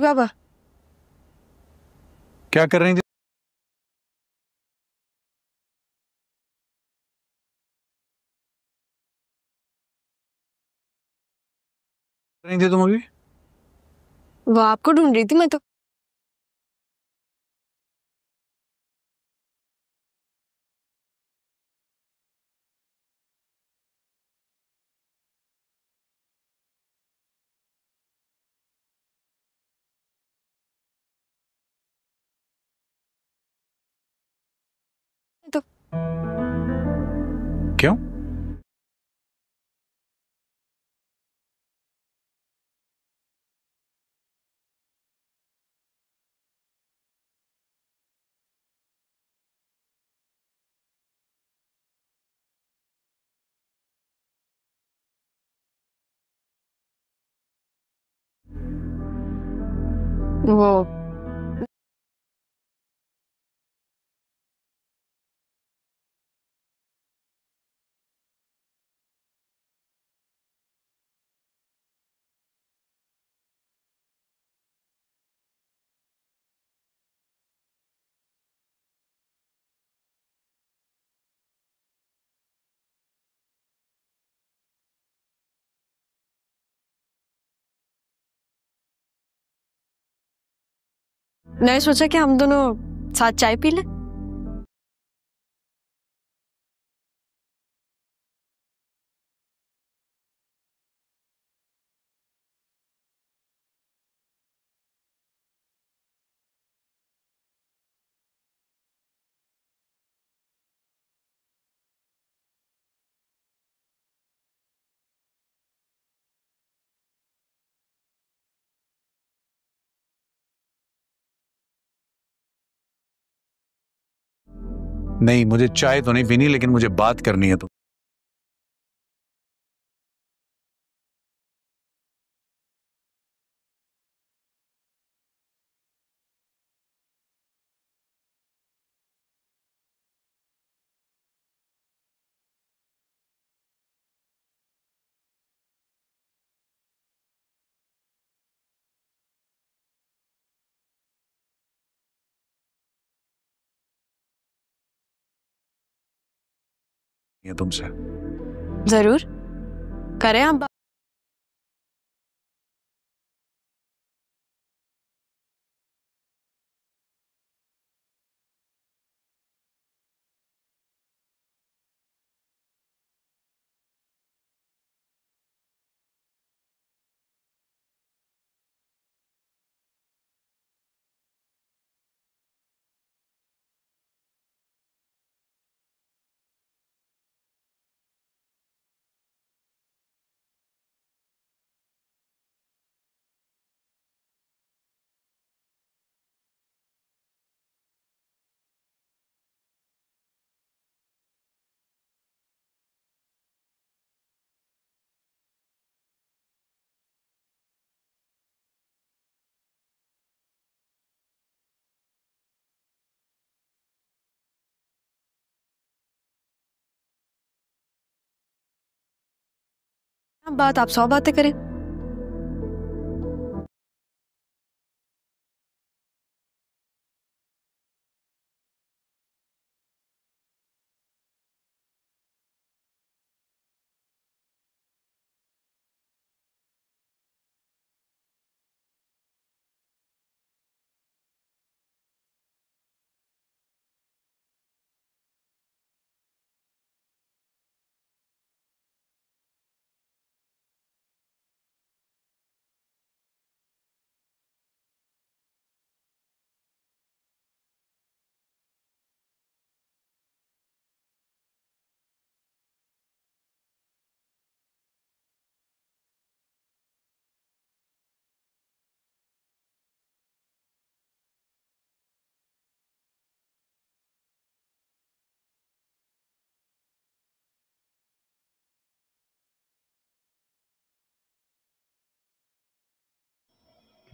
बाबा। क्या कर रही थी? तुम अभी? वो आपको ढूंढ रही थी मैं तो। तो क्यों? वो मैंने सोचा कि हम दोनों साथ चाय पी लें। नहीं, मुझे चाय तो नहीं पीनी, लेकिन मुझे बात करनी है तो। ये तुमसे। जरूर करें आप बात। आप 100 बातें करें।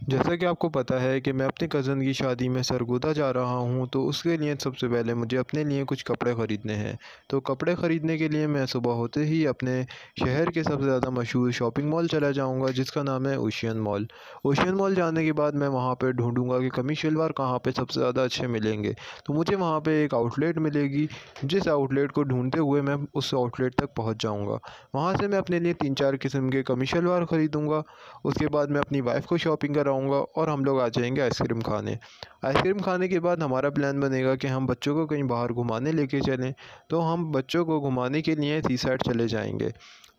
जैसा कि आपको पता है कि मैं अपनी कज़न की शादी में सरगोदा जा रहा हूँ, तो उसके लिए सबसे पहले मुझे अपने लिए कुछ कपड़े ख़रीदने हैं। तो कपड़े ख़रीदने के लिए मैं सुबह होते ही अपने शहर के सबसे ज़्यादा मशहूर शॉपिंग मॉल चला जाऊँगा, जिसका नाम है ओशियन मॉल। ओशियन मॉल जाने के बाद मैं वहाँ पे ढूँढूँगा कि कमीज़ शलवार कहाँ पे सबसे ज़्यादा अच्छे मिलेंगे। तो मुझे वहाँ पे एक आउटलेट मिलेगी, जिस आउटलेट को ढूँढते हुए मैं उस आउटलेट तक पहुँच जाऊँगा। वहाँ से मैं अपने लिए 3-4 किस्म के कमीज़ शलवार ख़रीदूँगा। उसके बाद मैं अपनी वाइफ़ को शॉपिंग कराऊँगा और हम लोग आ जाएँगे आइसक्रीम खाने। आइसक्रीम खाने के बाद हमारा प्लान बनेगा कि हम बच्चों को कहीं बाहर घुमाने लेके चलें, तो हम बच्चों को घुमाने के लिए सी साइड चले जाएँगे।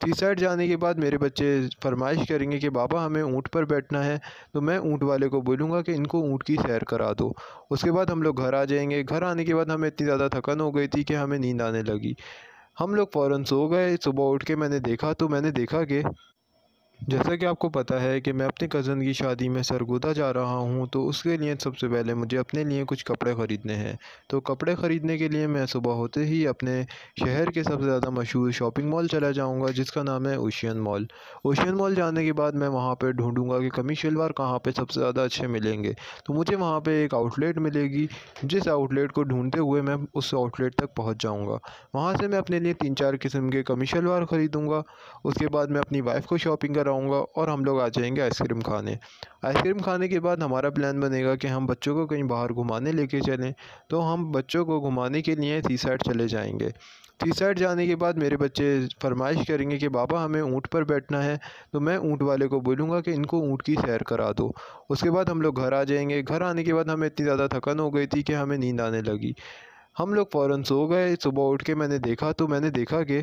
सी साइड जाने के बाद मेरे बच्चे फ़रमाइश करेंगे कि पापा हमें ऊँट पर बैठना है, तो मैं ऊँट वाले को बोलूँगा कि इनको ऊँट की सैर करा दो। उसके बाद हम लोग घर आ जाएँगे। घर आने के बाद हमें इतनी ज़्यादा थकन हो गई थी कि हमें नींद आने लगी। हम लोग फ़ौरन सो गए। सुबह उठ के मैंने देखा कि जैसा कि आपको पता है कि मैं अपनी कज़न की शादी में सरगोदा जा रहा हूँ, तो उसके लिए सबसे पहले मुझे अपने लिए कुछ कपड़े ख़रीदने हैं। तो कपड़े ख़रीदने के लिए मैं सुबह होते ही अपने शहर के सबसे ज़्यादा मशहूर शॉपिंग मॉल चला जाऊँगा, जिसका नाम है ओशियन मॉल। ओशियन मॉल जाने के बाद मैं वहाँ पे ढूँढूँगा कि कमीज़ शलवार कहाँ पे सबसे ज़्यादा अच्छे मिलेंगे। तो मुझे वहाँ पे एक आउटलेट मिलेगी, जिस आउटलेट को ढूँढते हुए मैं उस आउटलेट तक पहुँच जाऊँगा। वहाँ से मैं अपने लिए 3-4 किस्म के कमीज़ शलवार ख़रीदूँगा। उसके बाद मैं अपनी वाइफ़ को शॉपिंग कराऊँगा और हम लोग आ जाएँगे आइसक्रीम खाने। आइसक्रीम खाने के बाद हमारा प्लान बनेगा कि हम बच्चों को कहीं बाहर घुमाने लेके चलें, तो हम बच्चों को घुमाने के लिए सी साइड चले जाएँगे। सी साइड जाने के बाद मेरे बच्चे फ़रमाइश करेंगे कि पापा हमें ऊँट पर बैठना है, तो मैं ऊँट वाले को बोलूँगा कि इनको ऊँट की सैर करा दो। उसके बाद हम लोग घर आ जाएँगे। घर आने के बाद हमें इतनी ज़्यादा थकन हो गई थी कि हमें नींद आने लगी। हम लोग फ़ौरन सो गए। सुबह उठ के मैंने देखा कि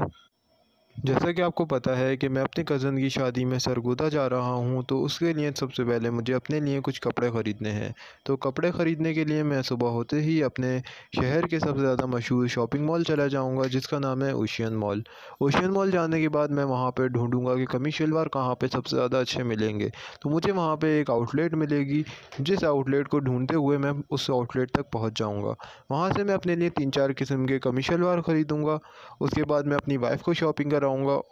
जैसा कि आपको पता है कि मैं अपनी कज़न की शादी में सरगोदा जा रहा हूँ, तो उसके लिए सबसे पहले मुझे अपने लिए कुछ कपड़े ख़रीदने हैं। तो कपड़े ख़रीदने के लिए मैं सुबह होते ही अपने शहर के सबसे ज़्यादा मशहूर शॉपिंग मॉल चला जाऊँगा, जिसका नाम है ओशियन मॉल। ओशियन मॉल जाने के बाद मैं वहाँ पे ढूँढूँगा कि कमीज़ शलवार कहाँ पे सबसे ज़्यादा अच्छे मिलेंगे। तो मुझे वहाँ पे एक आउटलेट मिलेगी, जिस आउटलेट को ढूँढते हुए मैं उस आउटलेट तक पहुँच जाऊँगा। वहाँ से मैं अपने लिए 3-4 किस्म के कमीज़ शलवार ख़रीदूँगा। उसके बाद मैं अपनी वाइफ़ को शॉपिंग कराऊँगा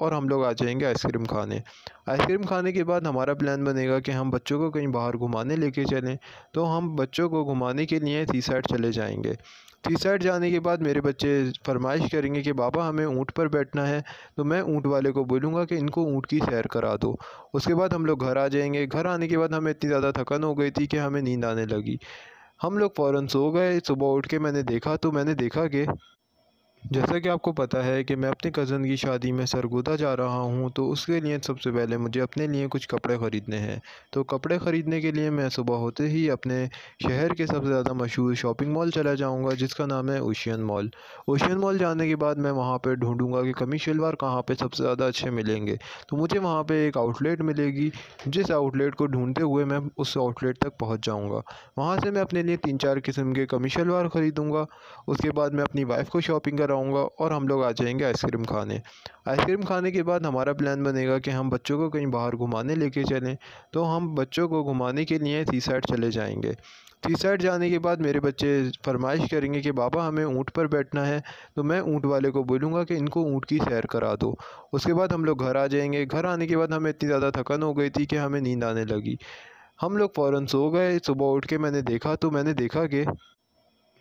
और हम लोग आ जाएँगे आइसक्रीम खाने। आइसक्रीम खाने के बाद हमारा प्लान बनेगा कि हम बच्चों को कहीं बाहर घुमाने लेके चलें, तो हम बच्चों को घुमाने के लिए सी साइड चले जाएँगे। सी साइड जाने के बाद मेरे बच्चे फ़रमाइश करेंगे कि पापा हमें ऊँट पर बैठना है, तो मैं ऊँट वाले को बोलूँगा कि इनको ऊँट की सैर करा दो। उसके बाद हम लोग घर आ जाएँगे। घर आने के बाद हमें इतनी ज़्यादा थकन हो गई थी कि हमें नींद आने लगी। हम लोग फ़ौरन सो गए। सुबह उठ के मैंने देखा कि जैसा कि आपको पता है कि मैं अपनी कज़न की शादी में सरगोदा जा रहा हूँ, तो उसके लिए सबसे पहले मुझे अपने लिए कुछ कपड़े ख़रीदने हैं। तो कपड़े ख़रीदने के लिए मैं सुबह होते ही अपने शहर के सबसे ज़्यादा मशहूर शॉपिंग मॉल चला जाऊँगा, जिसका नाम है ओशियन मॉल। ओशियन मॉल जाने के बाद मैं वहाँ पे ढूँढूँगा कि कमीज़ शलवार कहाँ पे सबसे ज़्यादा अच्छे मिलेंगे। तो मुझे वहाँ पे एक आउटलेट मिलेगी, जिस आउटलेट को ढूँढते हुए मैं उस आउटलेट तक पहुँच जाऊँगा। वहाँ से मैं अपने लिए 3-4 किस्म के कमीज़ शलवार ख़रीदूँगा। उसके बाद मैं अपनी वाइफ़ को शॉपिंग कराऊँगा और हम लोग आ जाएँगे आइसक्रीम खाने। आइसक्रीम खाने के बाद हमारा प्लान बनेगा कि हम बच्चों को कहीं बाहर घुमाने लेके चलें, तो हम बच्चों को घुमाने के लिए सी साइड चले जाएँगे। सी साइड जाने के बाद मेरे बच्चे फ़रमाइश करेंगे कि पापा हमें ऊँट पर बैठना है, तो मैं ऊँट वाले को बोलूँगा कि इनको ऊँट की सैर करा दो। उसके बाद हम लोग घर आ जाएँगे। घर आने के बाद हमें इतनी ज़्यादा थकन हो गई थी कि हमें नींद आने लगी। हम लोग फ़ौरन सो गए। सुबह उठ के मैंने देखा कि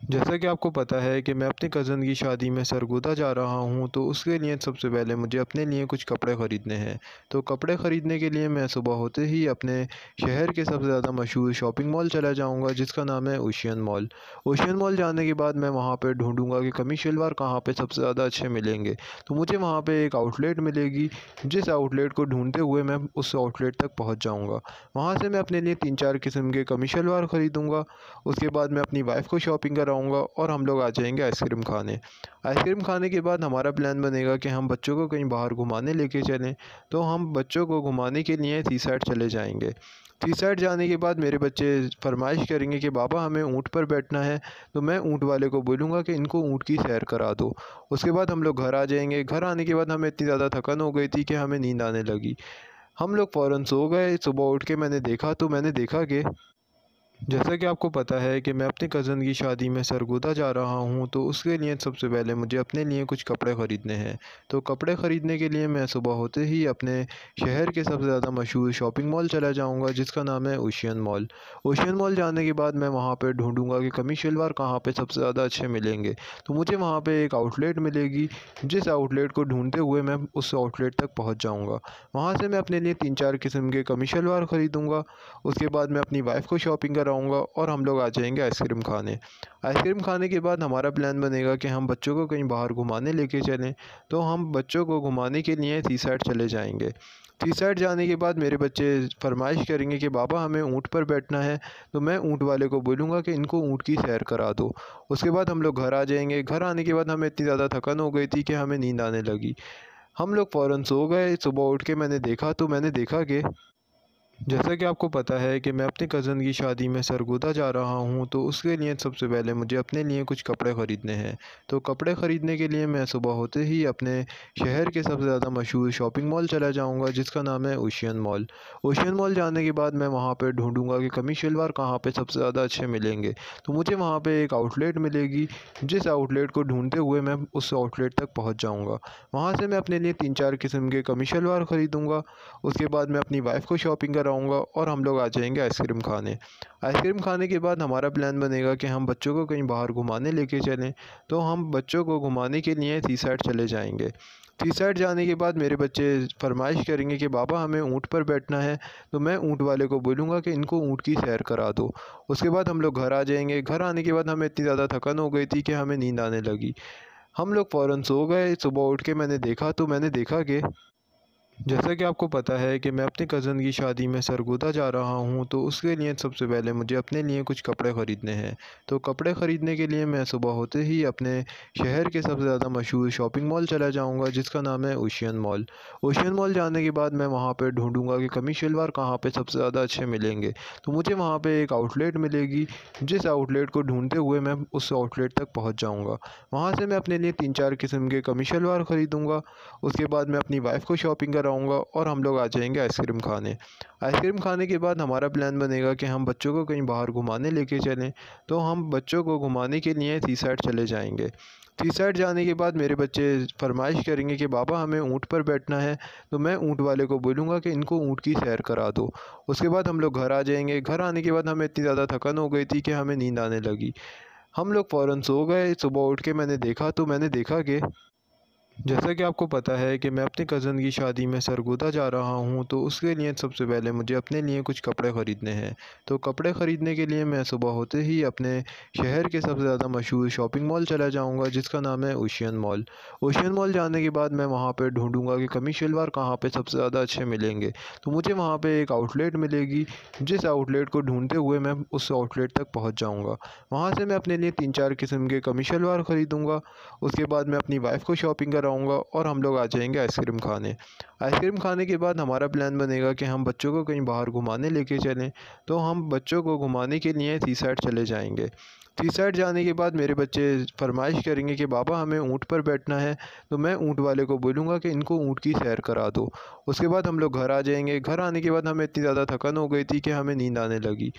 जैसा कि आपको पता है कि मैं अपनी कज़न की शादी में सरगोदा जा रहा हूँ, तो उसके लिए सबसे पहले मुझे अपने लिए कुछ कपड़े ख़रीदने हैं। तो कपड़े ख़रीदने के लिए मैं सुबह होते ही अपने शहर के सबसे ज़्यादा मशहूर शॉपिंग मॉल चला जाऊँगा, जिसका नाम है ओशियन मॉल। ओशियन मॉल जाने के बाद मैं वहाँ पे ढूँढूँगा कि कमीज़ शलवार कहाँ पे सबसे ज़्यादा अच्छे मिलेंगे। तो मुझे वहाँ पे एक आउटलेट मिलेगी, जिस आउटलेट को ढूँढते हुए मैं उस आउटलेट तक पहुँच जाऊँगा। वहाँ से मैं अपने लिए 3-4 किस्म के कमीज़ शलवार ख़रीदूँगा। उसके बाद मैं अपनी वाइफ़ को शॉपिंग कराऊँगा और हम लोग आ जाएँगे आइसक्रीम खाने। आइसक्रीम खाने के बाद हमारा प्लान बनेगा कि हम बच्चों को कहीं बाहर घुमाने लेके चलें, तो हम बच्चों को घुमाने के लिए सी साइड चले जाएँगे। सी साइड जाने के बाद मेरे बच्चे फ़रमाइश करेंगे कि पापा हमें ऊँट पर बैठना है, तो मैं ऊँट वाले को बोलूँगा कि इनको ऊँट की सैर करा दो। उसके बाद हम लोग घर आ जाएँगे। घर आने के बाद हमें इतनी ज़्यादा थकन हो गई थी कि हमें नींद आने लगी। हम लोग फ़ौरन सो गए। सुबह उठ के मैंने देखा कि जैसा कि आपको पता है कि मैं अपने कज़न की शादी में सरगोदा जा रहा हूँ, तो उसके लिए सबसे पहले मुझे अपने लिए कुछ कपड़े ख़रीदने हैं। तो कपड़े ख़रीदने के लिए मैं सुबह होते ही अपने शहर के सबसे ज़्यादा मशहूर शॉपिंग मॉल चला जाऊँगा, जिसका नाम है ओशियन मॉल। ओशियन मॉल जाने के बाद मैं वहाँ पे ढूँढूँगा कि कमीज़ शलवार कहाँ पे सबसे ज़्यादा अच्छे मिलेंगे। तो मुझे वहाँ पे एक आउटलेट मिलेगी, जिस आउटलेट को ढूँढते हुए मैं उस आउटलेट तक पहुँच जाऊँगा। वहाँ से मैं अपने लिए 3-4 किस्म के कमीज़ शलवार ख़रीदूँगा। उसके बाद मैं अपनी वाइफ़ को शॉपिंग कराऊँगा और हम लोग आ जाएँगे आइसक्रीम खाने। आइसक्रीम खाने के बाद हमारा प्लान बनेगा कि हम बच्चों को कहीं बाहर घुमाने लेके चलें, तो हम बच्चों को घुमाने के लिए सी साइड चले जाएँगे। सी साइड जाने के बाद मेरे बच्चे फ़रमाइश करेंगे कि पापा हमें ऊँट पर बैठना है, तो मैं ऊँट वाले को बोलूँगा कि इनको ऊँट की सैर करा दो। उसके बाद हम लोग घर आ जाएँगे। घर आने के बाद हमें इतनी ज़्यादा थकन हो गई थी कि हमें नींद आने लगी। हम लोग फ़ौरन सो गए। सुबह उठ के मैंने देखा कि जैसा कि आपको पता है कि मैं अपने कज़न की शादी में सरगोदा जा रहा हूँ, तो उसके लिए सबसे पहले मुझे अपने लिए कुछ कपड़े ख़रीदने हैं। तो कपड़े ख़रीदने के लिए मैं सुबह होते ही अपने शहर के सबसे ज़्यादा मशहूर शॉपिंग मॉल चला जाऊँगा, जिसका नाम है ओशियन मॉल। ओशियन मॉल जाने के बाद मैं वहाँ पे ढूँढूँगा कि कमीज़ शलवार कहाँ पे सबसे ज़्यादा अच्छे मिलेंगे। तो मुझे वहाँ पे एक आउटलेट मिलेगी, जिस आउटलेट को ढूँढते हुए मैं उस आउटलेट तक पहुँच जाऊँगा। वहाँ से मैं अपने लिए 3-4 किस्म के कमीज़ शलवार ख़रीदूँगा। उसके बाद मैं अपनी वाइफ़ को शॉपिंग कराऊँगा और हम लोग आ जाएँगे आइसक्रीम खाने। आइसक्रीम खाने के बाद हमारा प्लान बनेगा कि हम बच्चों को कहीं बाहर घुमाने लेके चलें, तो हम बच्चों को घुमाने के लिए सी साइड चले जाएँगे। सी साइड जाने के बाद मेरे बच्चे फ़रमाइश करेंगे कि पापा हमें ऊँट पर बैठना है, तो मैं ऊँट वाले को बोलूँगा कि इनको ऊँट की सैर करा दो। उसके बाद हम लोग घर आ जाएँगे। घर आने के बाद हमें इतनी ज़्यादा थकन हो गई थी कि हमें नींद आने लगी। हम लोग फ़ौरन सो गए। सुबह उठ के मैंने देखा कि जैसा कि आपको पता है कि मैं अपने कज़न की शादी में सरगोदा जा रहा हूँ, तो उसके लिए सबसे पहले मुझे अपने लिए कुछ कपड़े ख़रीदने हैं। तो कपड़े ख़रीदने के लिए मैं सुबह होते ही अपने शहर के सबसे ज़्यादा मशहूर शॉपिंग मॉल चला जाऊँगा, जिसका नाम है ओशियन मॉल। ओशियन मॉल जाने के बाद मैं वहाँ पे ढूँढूँगा कि कमीज़ शलवार कहाँ पे सबसे ज़्यादा अच्छे मिलेंगे। तो मुझे वहाँ पे एक आउटलेट मिलेगी, जिस आउटलेट को ढूँढते हुए मैं उस आउटलेट तक पहुँच जाऊँगा। वहाँ से मैं अपने लिए 3-4 किस्म के कमीज़ शलवार ख़रीदूँगा। उसके बाद मैं अपनी वाइफ़ को शॉपिंग कराऊँगा और हम लोग आ जाएँगे आइसक्रीम खाने। आइसक्रीम खाने के बाद हमारा प्लान बनेगा कि हम बच्चों को कहीं बाहर घुमाने लेके चलें, तो हम बच्चों को घुमाने के लिए सी साइड चले जाएँगे। सी साइड जाने के बाद मेरे बच्चे फ़रमाइश करेंगे कि पापा हमें ऊँट पर बैठना है, तो मैं ऊँट वाले को बोलूँगा कि इनको ऊँट की सैर करा दो। उसके बाद हम लोग घर आ जाएँगे। घर आने के बाद हमें इतनी ज़्यादा थकन हो गई थी कि हमें नींद आने लगी। हम लोग फ़ौरन सो गए। सुबह उठ के मैंने देखा कि जैसा कि आपको पता है कि मैं अपने कज़न की शादी में सरगोदा जा रहा हूँ, तो उसके लिए सबसे पहले मुझे अपने लिए कुछ कपड़े ख़रीदने हैं। तो कपड़े ख़रीदने के लिए मैं सुबह होते ही अपने शहर के सबसे ज़्यादा मशहूर शॉपिंग मॉल चला जाऊँगा, जिसका नाम है ओशियन मॉल। ओशियन मॉल जाने के बाद मैं वहाँ पे ढूँढूँगा कि कमीज़ शलवार कहाँ पे सबसे ज़्यादा अच्छे मिलेंगे। तो मुझे वहाँ पे एक आउटलेट मिलेगी, जिस आउटलेट को ढूँढते हुए मैं उस आउटलेट तक पहुँच जाऊँगा। वहाँ से मैं अपने लिए 3-4 किस्म के कमीज़ शलवार ख़रीदूँगा। उसके बाद मैं अपनी वाइफ़ को शॉपिंग कराऊँगा और हम लोग आ जाएँगे आइसक्रीम खाने। आइसक्रीम खाने के बाद हमारा प्लान बनेगा कि हम बच्चों को कहीं बाहर घुमाने लेके चलें, तो हम बच्चों को घुमाने के लिए सी साइड चले जाएँगे। सी साइड जाने के बाद मेरे बच्चे फ़रमाइश करेंगे कि पापा हमें ऊँट पर बैठना है, तो मैं ऊँट वाले को बोलूँगा कि इनको ऊँट की सैर करा दो। उसके बाद हम लोग घर आ जाएँगे। घर आने के बाद हमें इतनी ज़्यादा थकन हो गई थी कि हमें नींद आने लगी।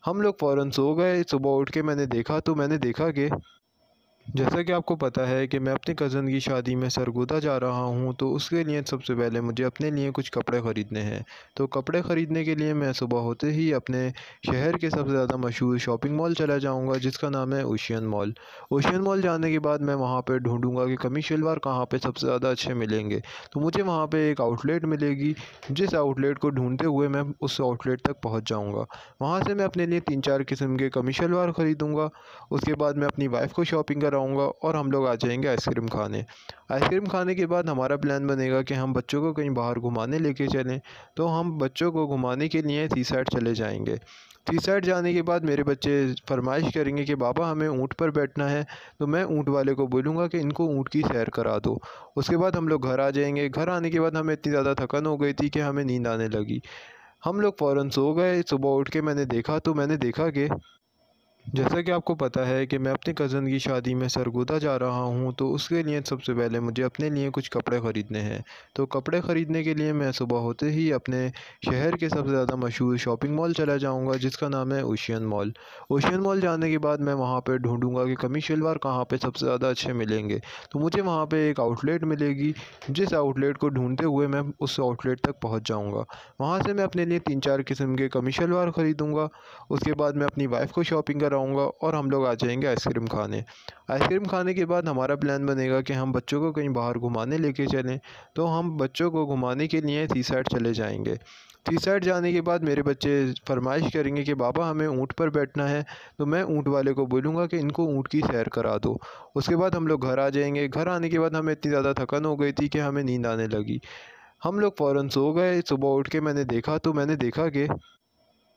हम लोग फ़ौरन सो गए। सुबह उठ के मैंने देखा कि जैसा कि आपको पता है कि मैं अपने कज़न की शादी में सरगोदा जा रहा हूँ, तो उसके लिए सबसे पहले मुझे अपने लिए कुछ कपड़े ख़रीदने हैं। तो कपड़े ख़रीदने के लिए मैं सुबह होते ही अपने शहर के सबसे ज़्यादा मशहूर शॉपिंग मॉल चला जाऊँगा, जिसका नाम है ओशियन मॉल। ओशियन मॉल जाने के बाद मैं वहाँ पे ढूँढूँगा कि कमीज़ शलवार कहाँ पे सबसे ज़्यादा अच्छे मिलेंगे। तो मुझे वहाँ पे एक आउटलेट मिलेगी, जिस आउटलेट को ढूँढते हुए मैं उस आउटलेट तक पहुँच जाऊँगा। वहाँ से मैं अपने लिए 3-4 किस्म के कमीज़ शलवार ख़रीदूँगा। उसके बाद मैं अपनी वाइफ़ को शॉपिंग कराऊँगा और हम लोग आ जाएँगे आइसक्रीम खाने। आइसक्रीम खाने के बाद हमारा प्लान बनेगा कि हम बच्चों को कहीं बाहर घुमाने लेके चलें, तो हम बच्चों को घुमाने के लिए सी साइड चले जाएँगे। सी साइड जाने के बाद मेरे बच्चे फ़रमाइश करेंगे कि पापा हमें ऊँट पर बैठना है, तो मैं ऊँट वाले को बोलूँगा कि इनको ऊँट की सैर करा दो। उसके बाद हम लोग घर आ जाएँगे। घर आने के बाद हमें इतनी ज़्यादा थकन हो गई थी कि हमें नींद आने लगी। हम लोग फ़ौरन सो गए। सुबह उठ के मैंने देखा कि जैसा कि आपको पता है कि मैं अपनी कज़न की शादी में सरगोदा जा रहा हूँ, तो उसके लिए सबसे पहले मुझे अपने लिए कुछ कपड़े ख़रीदने हैं। तो कपड़े ख़रीदने के लिए मैं सुबह होते ही अपने शहर के सबसे ज़्यादा मशहूर शॉपिंग मॉल चला जाऊँगा, जिसका नाम है ओशियन मॉल। ओशियन मॉल जाने के बाद मैं वहाँ पे ढूँढूँगा कि कमीज़ शलवार कहाँ पे सबसे ज़्यादा अच्छे मिलेंगे। तो मुझे वहाँ पे एक आउटलेट मिलेगी, जिस आउटलेट को ढूँढते हुए मैं उस आउटलेट तक पहुँच जाऊँगा। वहाँ से मैं अपने लिए 3-4 किस्म के कमीज़ शलवार ख़रीदूँगा। उसके बाद मैं अपनी वाइफ़ को शॉपिंग कराऊँगा और हम लोग आ जाएँगे आइसक्रीम खाने। आइसक्रीम खाने के बाद हमारा प्लान बनेगा कि हम बच्चों को कहीं बाहर घुमाने लेके चलें, तो हम बच्चों को घुमाने के लिए सी साइड चले जाएँगे। सी साइड जाने के बाद मेरे बच्चे फ़रमाइश करेंगे कि पापा हमें ऊँट पर बैठना है, तो मैं ऊँट वाले को बोलूँगा कि इनको ऊँट की सैर करा दो। उसके बाद हम लोग घर आ जाएँगे। घर आने के बाद हमें इतनी ज़्यादा थकन हो गई थी कि हमें नींद आने लगी। हम लोग फ़ौरन सो गए। सुबह उठ के मैंने देखा कि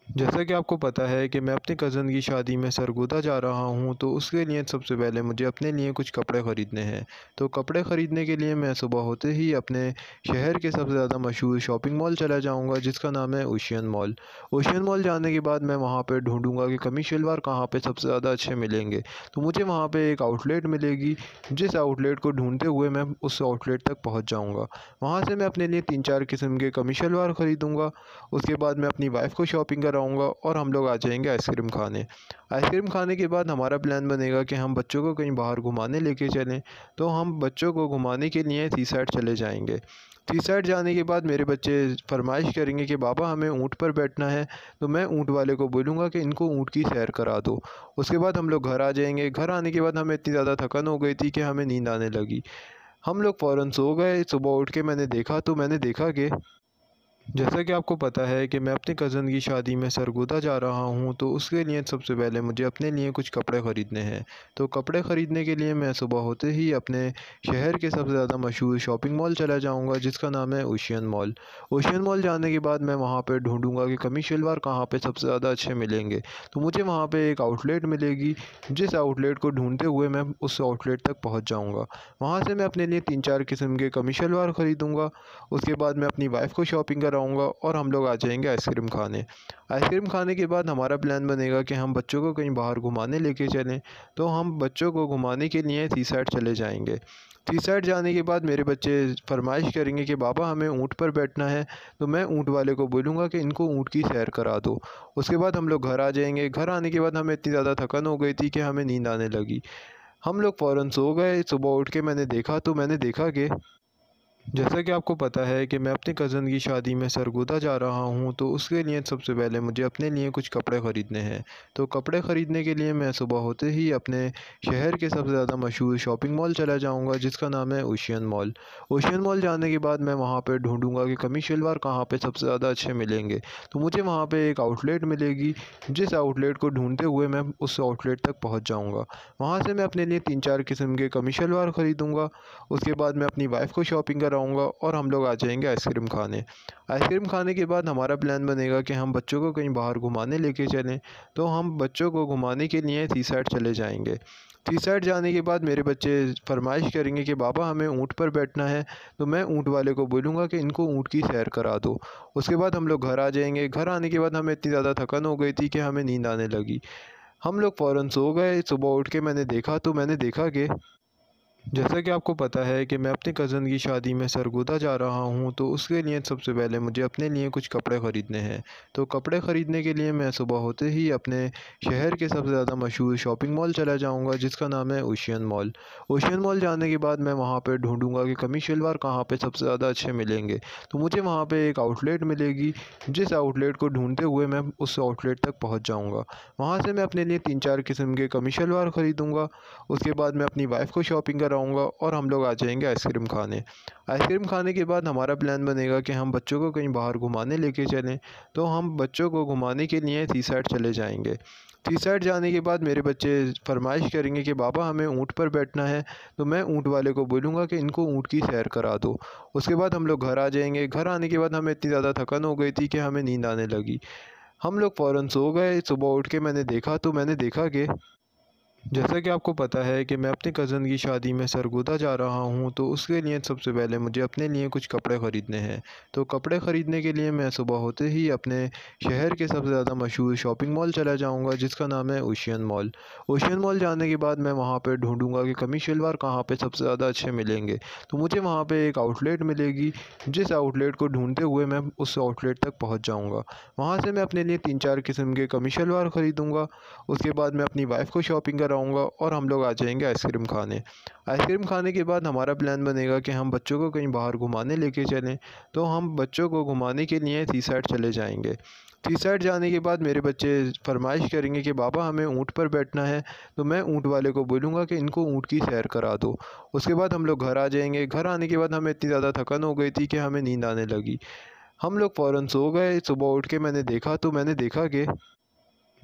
जैसा कि आपको पता है कि मैं अपनी कज़न की शादी में सरगोदा जा रहा हूँ, तो उसके लिए सबसे पहले मुझे अपने लिए कुछ कपड़े ख़रीदने हैं। तो कपड़े ख़रीदने के लिए मैं सुबह होते ही अपने शहर के सबसे ज़्यादा मशहूर शॉपिंग मॉल चला जाऊँगा, जिसका नाम है ओशियन मॉल। ओशियन मॉल जाने के बाद मैं वहाँ पे ढूँढूँगा कि कमीज़ शलवार कहाँ पे सबसे ज़्यादा अच्छे मिलेंगे। तो मुझे वहाँ पे एक आउटलेट मिलेगी, जिस आउटलेट को ढूँढते हुए मैं उस आउटलेट तक पहुँच जाऊँगा। वहाँ से मैं अपने लिए 3-4 किस्म के कमीज़ शलवार ख़रीदूँगा। उसके बाद मैं अपनी वाइफ़ को शॉपिंग कराऊँगा और हम लोग आ जाएँगे आइसक्रीम खाने। आइसक्रीम खाने के बाद हमारा प्लान बनेगा कि हम बच्चों को कहीं बाहर घुमाने लेके चलें, तो हम बच्चों को घुमाने के लिए सी साइड चले जाएँगे। सी साइड जाने के बाद मेरे बच्चे फ़रमाइश करेंगे कि पापा हमें ऊँट पर बैठना है, तो मैं ऊँट वाले को बोलूँगा कि इनको ऊँट की सैर करा दो। उसके बाद हम लोग घर आ जाएँगे। घर आने के बाद हमें इतनी ज़्यादा थकन हो गई थी कि हमें नींद आने लगी। हम लोग फ़ौरन सो गए। सुबह उठ के मैंने देखा कि जैसा कि आपको पता है कि मैं अपनी कज़न की शादी में सरगोदा जा रहा हूँ, तो उसके लिए सबसे पहले मुझे अपने लिए कुछ कपड़े ख़रीदने हैं। तो कपड़े ख़रीदने के लिए मैं सुबह होते ही अपने शहर के सबसे ज़्यादा मशहूर शॉपिंग मॉल चला जाऊँगा, जिसका नाम है ओशियन मॉल। ओशियन मॉल जाने के बाद मैं वहाँ पे ढूँढूँगा कि कमीज़ शलवार कहाँ पे सबसे ज़्यादा अच्छे मिलेंगे। तो मुझे वहाँ पे एक आउटलेट मिलेगी, जिस आउटलेट को ढूँढते हुए मैं उस आउटलेट तक पहुँच जाऊँगा। वहाँ से मैं अपने लिए 3-4 किस्म के कमीज़ शलवार ख़रीदूँगा। उसके बाद मैं अपनी वाइफ़ को शॉपिंग कराऊँगा और हम लोग आ जाएँगे आइसक्रीम खाने। आइसक्रीम खाने के बाद हमारा प्लान बनेगा कि हम बच्चों को कहीं बाहर घुमाने लेके चलें, तो हम बच्चों को घुमाने के लिए सी साइड चले जाएँगे। सी साइड जाने के बाद मेरे बच्चे फ़रमाइश करेंगे कि पापा हमें ऊँट पर बैठना है, तो मैं ऊँट वाले को बोलूँगा कि इनको ऊँट की सैर करा दो। उसके बाद हम लोग घर आ जाएँगे। घर आने के बाद हमें इतनी ज़्यादा थकन हो गई थी कि हमें नींद आने लगी। हम लोग फ़ौरन सो गए। सुबह उठ के मैंने देखा कि जैसा कि आपको पता है कि मैं अपनी कज़न की शादी में सरगोदा जा रहा हूँ, तो उसके लिए सबसे पहले मुझे अपने लिए कुछ कपड़े ख़रीदने हैं। तो कपड़े ख़रीदने के लिए मैं सुबह होते ही अपने शहर के सबसे ज़्यादा मशहूर शॉपिंग मॉल चला जाऊँगा, जिसका नाम है ओशियन मॉल। ओशियन मॉल जाने के बाद मैं वहाँ पे ढूँढूँगा कि कमीज़ शलवार कहाँ पे सबसे ज़्यादा अच्छे मिलेंगे। तो मुझे वहाँ पे एक आउटलेट मिलेगी, जिस आउटलेट को ढूँढते हुए मैं उस आउटलेट तक पहुँच जाऊँगा। वहाँ से मैं अपने लिए 3-4 किस्म के कमीज़ शलवार ख़रीदूँगा। उसके बाद मैं अपनी वाइफ़ को शॉपिंग कराऊँगा और हम लोग आ जाएँगे आइसक्रीम खाने। आइसक्रीम खाने के बाद हमारा प्लान बनेगा कि हम बच्चों को कहीं बाहर घुमाने लेके चलें, तो हम बच्चों को घुमाने के लिए सी साइड चले जाएँगे। सी साइड जाने के बाद मेरे बच्चे फ़रमाइश करेंगे कि पापा हमें ऊँट पर बैठना है, तो मैं ऊँट वाले को बोलूँगा कि इनको ऊँट की सैर करा दो। उसके बाद हम लोग घर आ जाएँगे। घर आने के बाद हमें इतनी ज़्यादा थकन हो गई थी कि हमें नींद आने लगी। हम लोग फ़ौरन सो गए। सुबह उठ के मैंने देखा कि जैसा कि आपको पता है कि मैं अपनी कज़न की शादी में सरगोदा जा रहा हूँ, तो उसके लिए सबसे पहले मुझे अपने लिए कुछ कपड़े ख़रीदने हैं। तो कपड़े ख़रीदने के लिए मैं सुबह होते ही अपने शहर के सबसे ज़्यादा मशहूर शॉपिंग मॉल चला जाऊँगा, जिसका नाम है ओशियन मॉल। ओशियन मॉल जाने के बाद मैं वहाँ पे ढूँढूँगा कि कमीज़ शलवार कहाँ पे सबसे ज़्यादा अच्छे मिलेंगे। तो मुझे वहाँ पे एक आउटलेट मिलेगी, जिस आउटलेट को ढूँढते हुए मैं उस आउटलेट तक पहुँच जाऊँगा। वहाँ से मैं अपने लिए 3-4 किस्म के कमीज़ शलवार ख़रीदूँगा। उसके बाद मैं अपनी वाइफ़ को शॉपिंग कराऊँगा और हम लोग आ जाएँगे आइसक्रीम खाने। आइसक्रीम खाने के बाद हमारा प्लान बनेगा कि हम बच्चों को कहीं बाहर घुमाने लेके चलें, तो हम बच्चों को घुमाने के लिए सी साइड चले जाएँगे। सी साइड जाने के बाद मेरे बच्चे फ़रमाइश करेंगे कि पापा हमें ऊँट पर बैठना है, तो मैं ऊँट वाले को बोलूँगा कि इनको ऊँट की सैर करा दो। उसके बाद हम लोग घर आ जाएँगे। घर आने के बाद हमें इतनी ज़्यादा थकन हो गई थी कि हमें नींद आने लगी। हम लोग फ़ौरन सो गए। सुबह उठ के मैंने देखा कि जैसा कि आपको पता है कि मैं अपने कज़न की शादी में सरगोदा जा रहा हूँ, तो उसके लिए सबसे पहले मुझे अपने लिए कुछ कपड़े ख़रीदने हैं। तो कपड़े ख़रीदने के लिए मैं सुबह होते ही अपने शहर के सबसे ज़्यादा मशहूर शॉपिंग मॉल चला जाऊँगा, जिसका नाम है ओशियन मॉल। ओशियन मॉल जाने के बाद मैं वहाँ पे ढूँढूँगा कि कमीज़ शलवार कहाँ पे सबसे ज़्यादा अच्छे मिलेंगे। तो मुझे वहाँ पे एक आउटलेट मिलेगी, जिस आउटलेट को ढूँढते हुए मैं उस आउटलेट तक पहुँच जाऊँगा। वहाँ से मैं अपने लिए 3-4 किस्म के कमीज़ शलवार ख़रीदूँगा। उसके बाद मैं अपनी वाइफ़ को शॉपिंग कराऊँगा और हम लोग आ जाएँगे आइसक्रीम खाने। आइसक्रीम खाने के बाद हमारा प्लान बनेगा कि हम बच्चों को कहीं बाहर घुमाने लेके चलें, तो हम बच्चों को घुमाने के लिए सी साइड चले जाएँगे। सी साइड जाने के बाद मेरे बच्चे फ़रमाइश करेंगे कि पापा हमें ऊँट पर बैठना है, तो मैं ऊँट वाले को बोलूँगा कि इनको ऊँट की सैर करा दो। उसके बाद हम लोग घर आ जाएँगे। घर आने के बाद हमें इतनी ज़्यादा थकन हो गई थी कि हमें नींद आने लगी। हम लोग फ़ौरन सो गए। सुबह उठ के मैंने देखा कि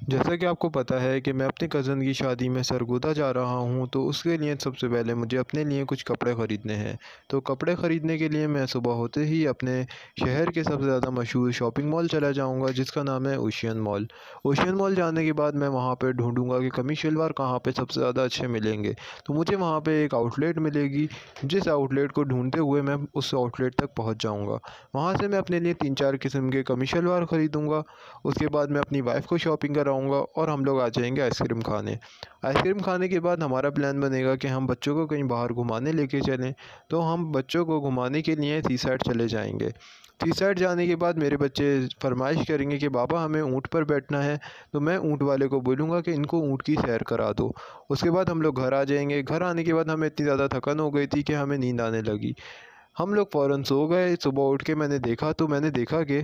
जैसा कि आपको पता है कि मैं अपने कज़न की शादी में सरगोदा जा रहा हूँ, तो उसके लिए सबसे पहले मुझे अपने लिए कुछ कपड़े ख़रीदने हैं। तो कपड़े ख़रीदने के लिए मैं सुबह होते ही अपने शहर के सबसे ज़्यादा मशहूर शॉपिंग मॉल चला जाऊँगा, जिसका नाम है ओशियन मॉल। ओशियन मॉल जाने के बाद मैं वहाँ पे ढूँढूँगा कि कमीज़ शलवार कहाँ पे सबसे ज़्यादा अच्छे मिलेंगे। तो मुझे वहाँ पे एक आउटलेट मिलेगी, जिस आउटलेट को ढूँढते हुए मैं उस आउटलेट तक पहुँच जाऊँगा। वहाँ से मैं अपने लिए 3-4 किस्म के कमीज़ शलवार ख़रीदूँगा। उसके बाद मैं अपनी वाइफ़ को शॉपिंग कराऊँगा और हम लोग आ जाएँगे आइसक्रीम खाने। आइसक्रीम खाने के बाद हमारा प्लान बनेगा कि हम बच्चों को कहीं बाहर घुमाने लेके चलें, तो हम बच्चों को घुमाने के लिए सी साइड चले जाएँगे। सी साइड जाने के बाद मेरे बच्चे फ़रमाइश करेंगे कि पापा हमें ऊँट पर बैठना है, तो मैं ऊँट वाले को बोलूँगा कि इनको ऊँट की सैर करा दो। उसके बाद हम लोग घर आ जाएँगे। घर आने के बाद हमें इतनी ज़्यादा थकन हो गई थी कि हमें नींद आने लगी। हम लोग फ़ौरन सो गए। सुबह उठ के मैंने देखा कि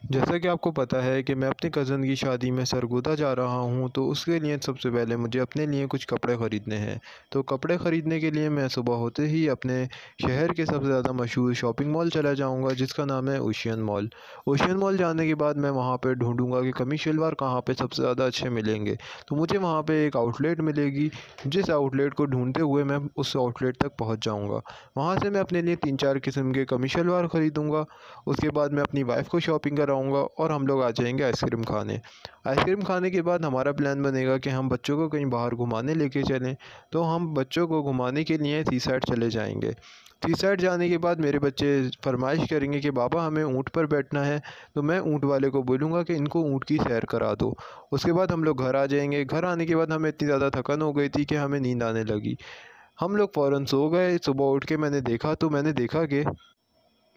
जैसा कि आपको पता है कि मैं अपने कज़न की शादी में सरगोदा जा रहा हूँ, तो उसके लिए सबसे पहले मुझे अपने लिए कुछ कपड़े ख़रीदने हैं। तो कपड़े ख़रीदने के लिए मैं सुबह होते ही अपने शहर के सबसे ज़्यादा मशहूर शॉपिंग मॉल चला जाऊँगा, जिसका नाम है ओशियन मॉल। ओशियन मॉल जाने के बाद मैं वहाँ पे ढूँढूँगा कि कमीज़ शलवार कहाँ पे सबसे ज़्यादा अच्छे मिलेंगे। तो मुझे वहाँ पे एक आउटलेट मिलेगी, जिस आउटलेट को ढूँढते हुए मैं उस आउटलेट तक पहुँच जाऊँगा। वहाँ से मैं अपने लिए 3-4 किस्म के कमीज़ शलवार ख़रीदूँगा। उसके बाद मैं अपनी वाइफ़ को शॉपिंग कराऊँगा और हम लोग आ जाएँगे आइसक्रीम खाने। आइसक्रीम खाने के बाद हमारा प्लान बनेगा कि हम बच्चों को कहीं बाहर घुमाने लेके चलें, तो हम बच्चों को घुमाने के लिए सी साइड चले जाएँगे। सी साइड जाने के बाद मेरे बच्चे फ़रमाइश करेंगे कि पापा हमें ऊँट पर बैठना है, तो मैं ऊँट वाले को बोलूँगा कि इनको ऊँट की सैर करा दो। उसके बाद हम लोग घर आ जाएँगे। घर आने के बाद हमें इतनी ज़्यादा थकन हो गई थी कि हमें नींद आने लगी। हम लोग फ़ौरन सो गए। सुबह उठ के मैंने देखा कि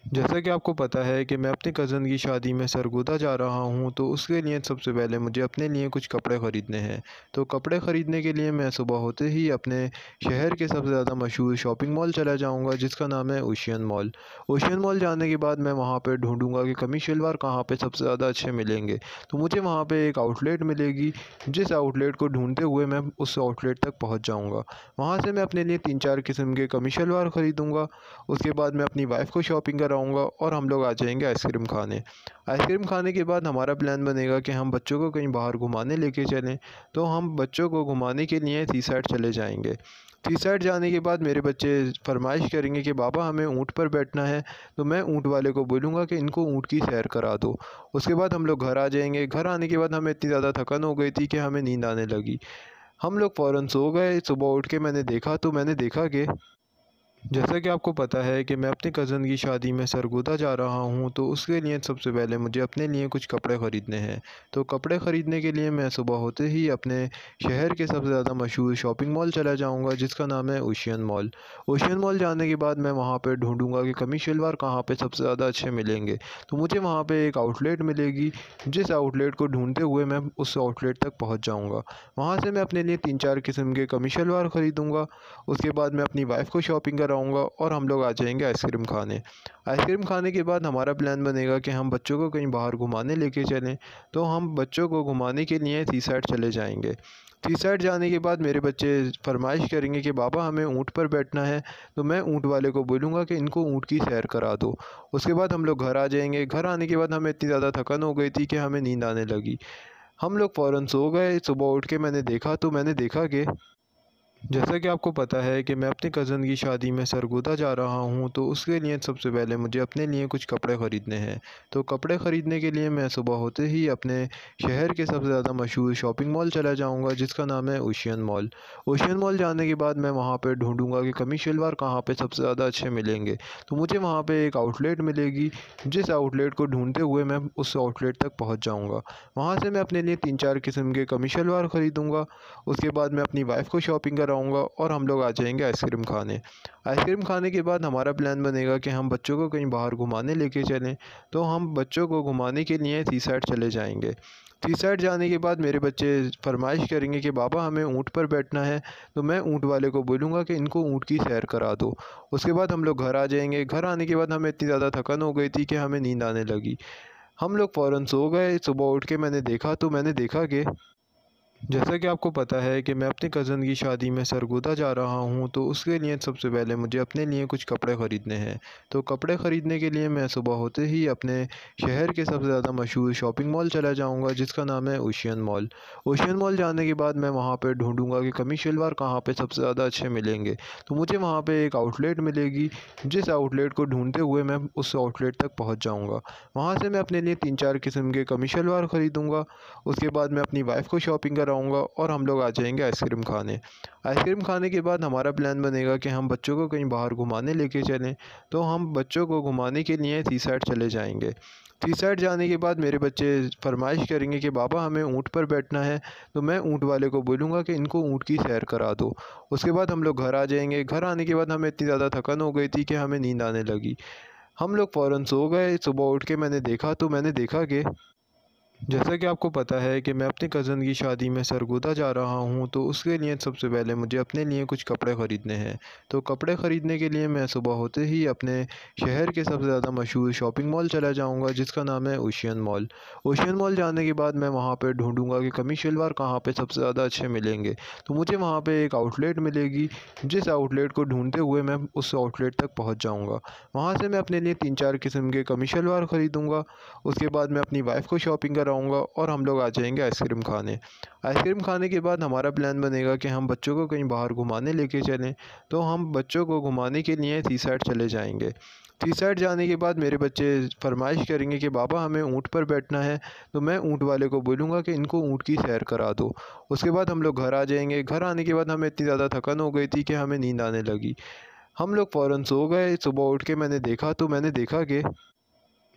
जैसा कि आपको पता है कि मैं अपने कज़न की शादी में सरगोदा जा रहा हूँ, तो उसके लिए सबसे पहले मुझे अपने लिए कुछ कपड़े ख़रीदने हैं। तो कपड़े ख़रीदने के लिए मैं सुबह होते ही अपने शहर के सबसे ज़्यादा मशहूर शॉपिंग मॉल चला जाऊँगा, जिसका नाम है ओशियन मॉल। ओशियन मॉल जाने के बाद मैं वहाँ पे ढूँढूँगा कि कमीज़ शलवार कहाँ पे सबसे ज़्यादा अच्छे मिलेंगे। तो मुझे वहाँ पे एक आउटलेट मिलेगी, जिस आउटलेट को ढूँढते हुए मैं उस आउटलेट तक पहुँच जाऊँगा। वहाँ से मैं अपने लिए 3-4 किस्म के कमीज़ शलवार ख़रीदूँगा। उसके बाद मैं अपनी वाइफ़ को शॉपिंग कराऊँगा और हम लोग आ जाएँगे आइसक्रीम खाने। आइसक्रीम खाने के बाद हमारा प्लान बनेगा कि हम बच्चों को कहीं बाहर घुमाने लेके चलें, तो हम बच्चों को घुमाने के लिए सी साइड चले जाएँगे। सी साइड जाने के बाद मेरे बच्चे फ़रमाइश करेंगे कि पापा हमें ऊँट पर बैठना है, तो मैं ऊँट वाले को बोलूँगा कि इनको ऊँट की सैर करा दो। उसके बाद हम लोग घर आ जाएँगे। घर आने के बाद हमें इतनी ज़्यादा थकन हो गई थी कि हमें नींद आने लगी। हम लोग फ़ौरन सो गए। सुबह उठ के मैंने देखा कि जैसा कि आपको पता है कि मैं अपने कज़न की शादी में सरगोदा जा रहा हूँ, तो उसके लिए सबसे पहले मुझे अपने लिए कुछ कपड़े ख़रीदने हैं। तो कपड़े ख़रीदने के लिए मैं सुबह होते ही अपने शहर के सबसे ज़्यादा मशहूर शॉपिंग मॉल चला जाऊँगा, जिसका नाम है ओशियन मॉल। ओशियन मॉल जाने के बाद मैं वहाँ पे ढूँढूँगा कि कमीज़ शलवार कहाँ पे सबसे ज़्यादा अच्छे मिलेंगे। तो मुझे वहाँ पे एक आउटलेट मिलेगी, जिस आउटलेट को ढूँढते हुए मैं उस आउटलेट तक पहुँच जाऊँगा। वहाँ से मैं अपने लिए 3-4 किस्म के कमीज़ शलवार ख़रीदूँगा। उसके बाद मैं अपनी वाइफ़ को शॉपिंग कराऊँगा और हम लोग आ जाएँगे आइसक्रीम खाने। आइसक्रीम खाने के बाद हमारा प्लान बनेगा कि हम बच्चों को कहीं बाहर घुमाने लेके चलें, तो हम बच्चों को घुमाने के लिए सी साइड चले जाएँगे। सी साइड जाने के बाद मेरे बच्चे फ़रमाइश करेंगे कि पापा हमें ऊँट पर बैठना है, तो मैं ऊँट वाले को बोलूँगा कि इनको ऊँट की सैर करा दो। उसके बाद हम लोग घर आ जाएँगे। घर आने के बाद हमें इतनी ज़्यादा थकन हो गई थी कि हमें नींद आने लगी। हम लोग फ़ौरन सो गए। सुबह उठ के मैंने देखा कि जैसा कि आपको पता है कि मैं अपनी कज़न की शादी में सरगोदा जा रहा हूँ, तो उसके लिए सबसे पहले मुझे अपने लिए कुछ कपड़े ख़रीदने हैं। तो कपड़े ख़रीदने के लिए मैं सुबह होते ही अपने शहर के सबसे ज़्यादा मशहूर शॉपिंग मॉल चला जाऊँगा, जिसका नाम है ओशियन मॉल। ओशियन मॉल जाने के बाद मैं वहाँ पे ढूँढूँगा कि कमीज़ शलवार कहाँ पे सबसे ज़्यादा अच्छे मिलेंगे। तो मुझे वहाँ पे एक आउटलेट मिलेगी, जिस आउटलेट को ढूँढते हुए मैं उस आउटलेट तक पहुँच जाऊँगा। वहाँ से मैं अपने लिए 3-4 किस्म के कमीज़ शलवार ख़रीदूँगा। उसके बाद मैं अपनी वाइफ़ को शॉपिंग कराऊँगा और हम लोग आ जाएँगे आइसक्रीम खाने। आइसक्रीम खाने के बाद हमारा प्लान बनेगा कि हम बच्चों को कहीं बाहर घुमाने लेके चलें, तो हम बच्चों को घुमाने के लिए सी साइड चले जाएँगे। सी साइड जाने के बाद मेरे बच्चे फ़रमाइश करेंगे कि पापा हमें ऊँट पर बैठना है, तो मैं ऊँट वाले को बोलूँगा कि इनको ऊँट की सैर करा दो। उसके बाद हम लोग घर आ जाएँगे। घर आने के बाद हमें इतनी ज़्यादा थकन हो गई थी कि हमें नींद आने लगी। हम लोग फ़ौरन सो गए। सुबह उठ के मैंने देखा कि जैसा कि आपको पता है कि मैं अपनी कज़न की शादी में सरगोदा जा रहा हूँ, तो उसके लिए सबसे पहले मुझे अपने लिए कुछ कपड़े ख़रीदने हैं। तो कपड़े ख़रीदने के लिए मैं सुबह होते ही अपने शहर के सबसे ज़्यादा मशहूर शॉपिंग मॉल चला जाऊँगा, जिसका नाम है ओशियन मॉल। ओशियन मॉल जाने के बाद मैं वहाँ पे ढूँढूँगा कि कमीज़ शलवार कहाँ पे सबसे ज़्यादा अच्छे मिलेंगे। तो मुझे वहाँ पे एक आउटलेट मिलेगी, जिस आउटलेट को ढूँढते हुए मैं उस आउटलेट तक पहुँच जाऊँगा। वहाँ से मैं अपने लिए 3-4 किस्म के कमीज़ शलवार ख़रीदूँगा। उसके बाद मैं अपनी वाइफ़ को शॉपिंग कराऊँगा और हम लोग आ जाएँगे आइसक्रीम खाने। आइसक्रीम खाने के बाद हमारा प्लान बनेगा कि हम बच्चों को कहीं बाहर घुमाने लेके चलें, तो हम बच्चों को घुमाने के लिए सी साइड चले जाएँगे। सी साइड जाने के बाद मेरे बच्चे फ़रमाइश करेंगे कि पापा हमें ऊँट पर बैठना है, तो मैं ऊँट वाले को बोलूँगा कि इनको ऊँट की सैर करा दो। उसके बाद हम लोग घर आ जाएँगे। घर आने के बाद हमें इतनी ज़्यादा थकन हो गई थी कि हमें नींद आने लगी। हम लोग फ़ौरन सो गए। सुबह उठ के मैंने देखा कि जैसा कि आपको पता है कि मैं अपनी कज़न की शादी में सरगोदा जा रहा हूँ, तो उसके लिए सबसे पहले मुझे अपने लिए कुछ कपड़े ख़रीदने हैं। तो कपड़े ख़रीदने के लिए मैं सुबह होते ही अपने शहर के सबसे ज़्यादा मशहूर शॉपिंग मॉल चला जाऊँगा, जिसका नाम है ओशियन मॉल। ओशियन मॉल जाने के बाद मैं वहाँ पे ढूँढूँगा कि कमीज़ शलवार कहाँ पे सबसे ज़्यादा अच्छे मिलेंगे। तो मुझे वहाँ पे एक आउटलेट मिलेगी, जिस आउटलेट को ढूँढते हुए मैं उस आउटलेट तक पहुँच जाऊँगा। वहाँ से मैं अपने लिए 3-4 किस्म के कमीज़ शलवार ख़रीदूँगा। उसके बाद मैं अपनी वाइफ़ को शॉपिंग कराऊँगा और हम लोग आ जाएँगे आइसक्रीम खाने। आइसक्रीम खाने के बाद हमारा प्लान बनेगा कि हम बच्चों को कहीं बाहर घुमाने लेके चलें, तो हम बच्चों को घुमाने के लिए सी साइड चले जाएँगे। सी साइड जाने के बाद मेरे बच्चे फ़रमाइश करेंगे कि पापा हमें ऊँट पर बैठना है, तो मैं ऊँट वाले को बोलूँगा कि इनको ऊँट की सैर करा दो। उसके बाद हम लोग घर आ जाएँगे। घर आने के बाद हमें इतनी ज़्यादा थकन हो गई थी कि हमें नींद आने लगी। हम लोग फ़ौरन सो गए। सुबह उठ के मैंने देखा कि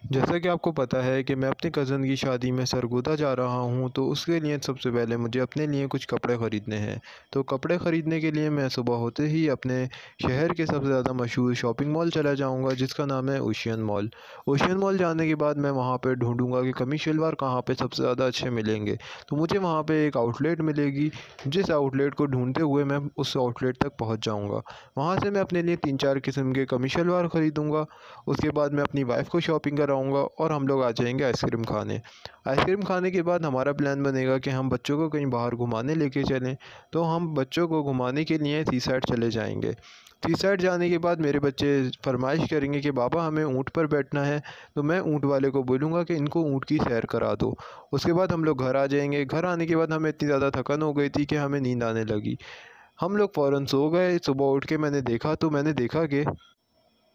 जैसा कि आपको पता है कि मैं अपनी कज़न की शादी में सरगोदा जा रहा हूँ, तो उसके लिए सबसे पहले मुझे अपने लिए कुछ कपड़े ख़रीदने हैं। तो कपड़े ख़रीदने के लिए मैं सुबह होते ही अपने शहर के सबसे ज़्यादा मशहूर शॉपिंग मॉल चला जाऊँगा, जिसका नाम है ओशियन मॉल। ओशियन मॉल जाने के बाद मैं वहाँ पे ढूँढूँगा कि कमीज़ शलवार कहाँ पे सबसे ज़्यादा अच्छे मिलेंगे। तो मुझे वहाँ पे एक आउटलेट मिलेगी, जिस आउटलेट को ढूँढते हुए मैं उस आउटलेट तक पहुँच जाऊँगा। वहाँ से मैं अपने लिए 3-4 किस्म के कमीज़ शलवार ख़रीदूँगा। उसके बाद मैं अपनी वाइफ़ को शॉपिंग कराऊँगा और हम लोग आ जाएँगे आइसक्रीम खाने। आइसक्रीम खाने के बाद हमारा प्लान बनेगा कि हम बच्चों को कहीं बाहर घुमाने लेके चलें, तो हम बच्चों को घुमाने के लिए सी साइड चले जाएँगे। सी साइड जाने के बाद मेरे बच्चे फ़रमाइश करेंगे कि पापा हमें ऊँट पर बैठना है, तो मैं ऊँट वाले को बोलूँगा कि इनको ऊँट की सैर करा दो। उसके बाद हम लोग घर आ जाएँगे। घर आने के बाद हमें इतनी ज़्यादा थकन हो गई थी कि हमें नींद आने लगी। हम लोग फ़ौरन सो गए। सुबह उठ के मैंने देखा कि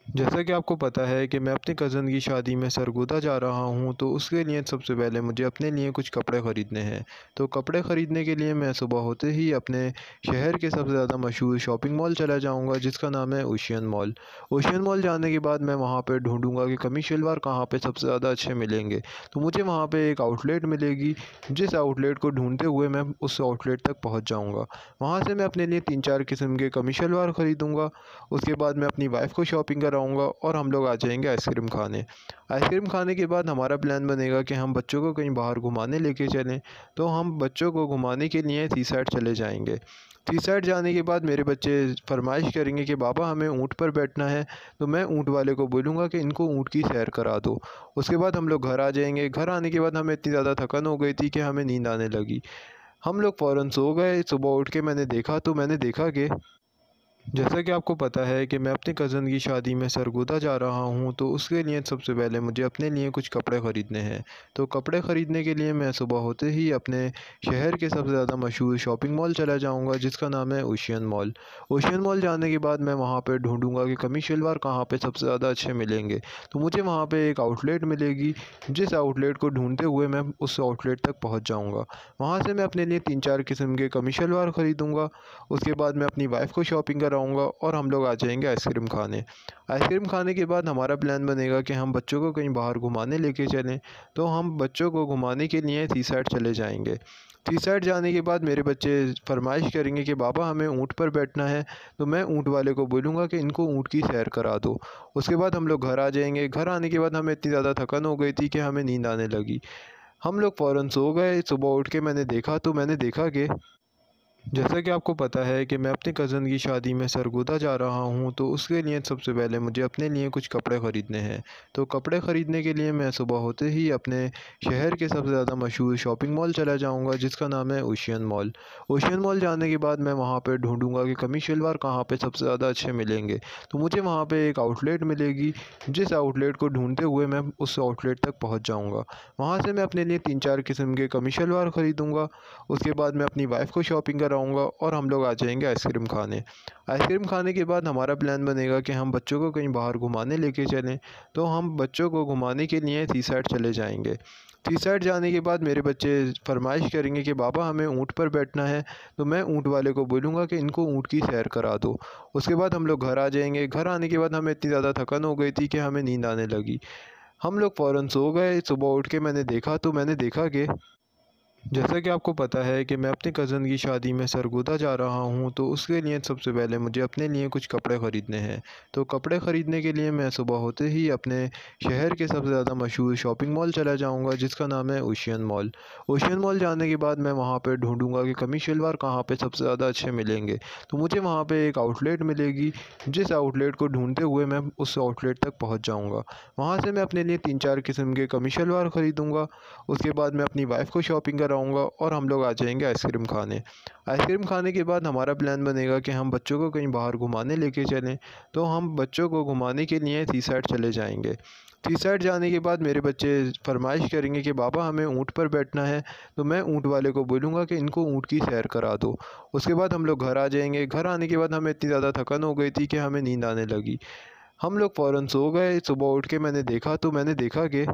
जैसा कि आपको पता है कि मैं अपनी कज़न की शादी में सरगोदा जा रहा हूँ, तो उसके लिए सबसे पहले मुझे अपने लिए कुछ कपड़े ख़रीदने हैं। तो कपड़े ख़रीदने के लिए मैं सुबह होते ही अपने शहर के सबसे ज़्यादा मशहूर शॉपिंग मॉल चला जाऊँगा, जिसका नाम है ओशियन मॉल। ओशियन मॉल जाने के बाद मैं वहाँ पे ढूँढूँगा कि कमीज़ शलवार कहाँ पे सबसे ज़्यादा अच्छे मिलेंगे। तो मुझे वहाँ पे एक आउटलेट मिलेगी, जिस आउटलेट को ढूँढते हुए मैं उस आउटलेट तक पहुँच जाऊँगा। वहाँ से मैं अपने लिए 3-4 किस्म के कमीज़ शलवार ख़रीदूँगा। उसके बाद मैं अपनी वाइफ़ को शॉपिंग कराऊँगा और हम लोग आ जाएँगे आइसक्रीम खाने। आइसक्रीम खाने के बाद हमारा प्लान बनेगा कि हम बच्चों को कहीं बाहर घुमाने लेके चलें, तो हम बच्चों को घुमाने के लिए सी साइड चले जाएँगे। सी साइड जाने के बाद मेरे बच्चे फ़रमाइश करेंगे कि पापा हमें ऊँट पर बैठना है, तो मैं ऊँट वाले को बोलूँगा कि इनको ऊँट की सैर करा दो। उसके बाद हम लोग घर आ जाएँगे। घर आने के बाद हमें इतनी ज़्यादा थकन हो गई थी कि हमें नींद आने लगी। हम लोग फ़ौरन सो गए। सुबह उठ के मैंने देखा कि जैसा कि आपको पता है कि मैं अपनी कज़न की शादी में सरगोदा जा रहा हूँ, तो उसके लिए सबसे पहले मुझे अपने लिए कुछ कपड़े ख़रीदने हैं। तो कपड़े ख़रीदने के लिए मैं सुबह होते ही अपने शहर के सबसे ज़्यादा मशहूर शॉपिंग मॉल चला जाऊँगा, जिसका नाम है ओशियन मॉल। ओशियन मॉल जाने के बाद मैं वहाँ पे ढूँढूँगा कि कमीज़ शलवार कहाँ पे सबसे ज़्यादा अच्छे मिलेंगे। तो मुझे वहाँ पे एक आउटलेट मिलेगी, जिस आउटलेट को ढूँढते हुए मैं उस आउटलेट तक पहुँच जाऊँगा। वहाँ से मैं अपने लिए 3-4 किस्म के कमीज़ शलवार ख़रीदूँगा। उसके बाद मैं अपनी वाइफ़ को शॉपिंग कराऊँगा और हम लोग आ जाएँगे आइसक्रीम खाने। आइसक्रीम खाने के बाद हमारा प्लान बनेगा कि हम बच्चों को कहीं बाहर घुमाने लेके चलें, तो हम बच्चों को घुमाने के लिए सी साइड चले जाएँगे। सी साइड जाने के बाद मेरे बच्चे फ़रमाइश करेंगे कि पापा हमें ऊँट पर बैठना है, तो मैं ऊँट वाले को बोलूँगा कि इनको ऊँट की सैर करा दो। उसके बाद हम लोग घर आ जाएँगे। घर आने के बाद हमें इतनी ज़्यादा थकन हो गई थी कि हमें नींद आने लगी। हम लोग फ़ौरन सो गए। सुबह उठ के मैंने देखा कि जैसा कि आपको पता है कि मैं अपनी कज़न की शादी में सरगोदा जा रहा हूँ, तो उसके लिए सबसे पहले मुझे अपने लिए कुछ कपड़े ख़रीदने हैं। तो कपड़े ख़रीदने के लिए मैं सुबह होते ही अपने शहर के सबसे ज़्यादा मशहूर शॉपिंग मॉल चला जाऊँगा, जिसका नाम है ओशियन मॉल। ओशियन मॉल जाने के बाद मैं वहाँ पे ढूँढूँगा कि कमीज़ शलवार कहाँ पे सबसे ज़्यादा अच्छे मिलेंगे। तो मुझे वहाँ पे एक आउटलेट मिलेगी, जिस आउटलेट को ढूँढते हुए मैं उस आउटलेट तक पहुँच जाऊँगा। वहाँ से मैं अपने लिए 3-4 किस्म के कमीज़ शलवार ख़रीदूँगा। उसके बाद मैं अपनी वाइफ़ को शॉपिंग कराऊँगा और हम लोग आ जाएँगे आइसक्रीम खाने। आइसक्रीम खाने के बाद हमारा प्लान बनेगा कि हम बच्चों को कहीं बाहर घुमाने लेके चलें, तो हम बच्चों को घुमाने के लिए सी साइड चले जाएँगे। सी साइड जाने के बाद मेरे बच्चे फ़रमाइश करेंगे कि पापा हमें ऊँट पर बैठना है, तो मैं ऊँट वाले को बोलूँगा कि इनको ऊँट की सैर करा दो। उसके बाद हम लोग घर आ जाएँगे। घर आने के बाद हमें इतनी ज़्यादा थकन हो गई थी कि हमें नींद आने लगी। हम लोग फ़ौरन सो गए। सुबह उठ के मैंने देखा कि जैसा कि आपको पता है कि मैं अपनी कज़न की शादी में सरगोदा जा रहा हूँ, तो उसके लिए सबसे पहले मुझे अपने लिए कुछ कपड़े ख़रीदने हैं। तो कपड़े ख़रीदने के लिए मैं सुबह होते ही अपने शहर के सबसे ज़्यादा मशहूर शॉपिंग मॉल चला जाऊँगा, जिसका नाम है ओशियन मॉल। ओशियन मॉल जाने के बाद मैं वहाँ पे ढूँढूँगा कि कमीज़ शलवार कहाँ पे सबसे ज़्यादा अच्छे मिलेंगे। तो मुझे वहाँ पे एक आउटलेट मिलेगी, जिस आउटलेट को ढूँढते हुए मैं उस आउटलेट तक पहुँच जाऊँगा। वहाँ से मैं अपने लिए 3-4 किस्म के कमीज़ शलवार ख़रीदूँगा। उसके बाद मैं अपनी वाइफ़ को शॉपिंग कराऊँगा और हम लोग आ जाएँगे आइसक्रीम खाने। आइसक्रीम खाने के बाद हमारा प्लान बनेगा कि हम बच्चों को कहीं बाहर घुमाने लेके चलें, तो हम बच्चों को घुमाने के लिए सी साइड चले जाएँगे। सी साइड जाने के बाद मेरे बच्चे फ़रमाइश करेंगे कि पापा हमें ऊँट पर बैठना है, तो मैं ऊँट वाले को बोलूँगा कि इनको ऊँट की सैर करा दो। उसके बाद हम लोग घर आ जाएँगे। घर आने के बाद हमें इतनी ज़्यादा थकन हो गई थी कि हमें नींद आने लगी। हम लोग फ़ौरन सो गए। सुबह उठ के मैंने देखा कि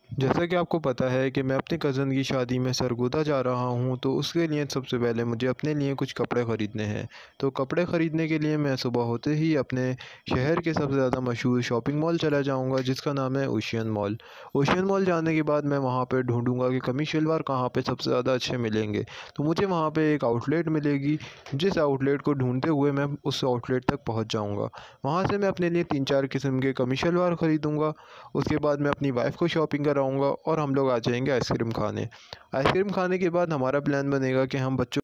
जैसा कि आपको पता है कि मैं अपनी कज़न की शादी में सरगोदा जा रहा हूँ, तो उसके लिए सबसे पहले मुझे अपने लिए कुछ कपड़े ख़रीदने हैं। तो कपड़े ख़रीदने के लिए मैं सुबह होते ही अपने शहर के सबसे ज़्यादा मशहूर शॉपिंग मॉल चला जाऊँगा, जिसका नाम है ओशियन मॉल। ओशियन मॉल जाने के बाद मैं वहाँ पे ढूँढूँगा कि कमीज़ शलवार कहाँ पे सबसे ज़्यादा अच्छे मिलेंगे। तो मुझे वहाँ पे एक आउटलेट मिलेगी, जिस आउटलेट को ढूँढते हुए मैं उस आउटलेट तक पहुँच जाऊँगा। वहाँ से मैं अपने लिए 3-4 किस्म के कमीज़ शलवार ख़रीदूँगा। उसके बाद मैं अपनी वाइफ़ को शॉपिंग कराऊँगा और हम लोग आ जाएँगे आइसक्रीम खाने। आइसक्रीम खाने के बाद हमारा प्लान बनेगा कि हम बच्चों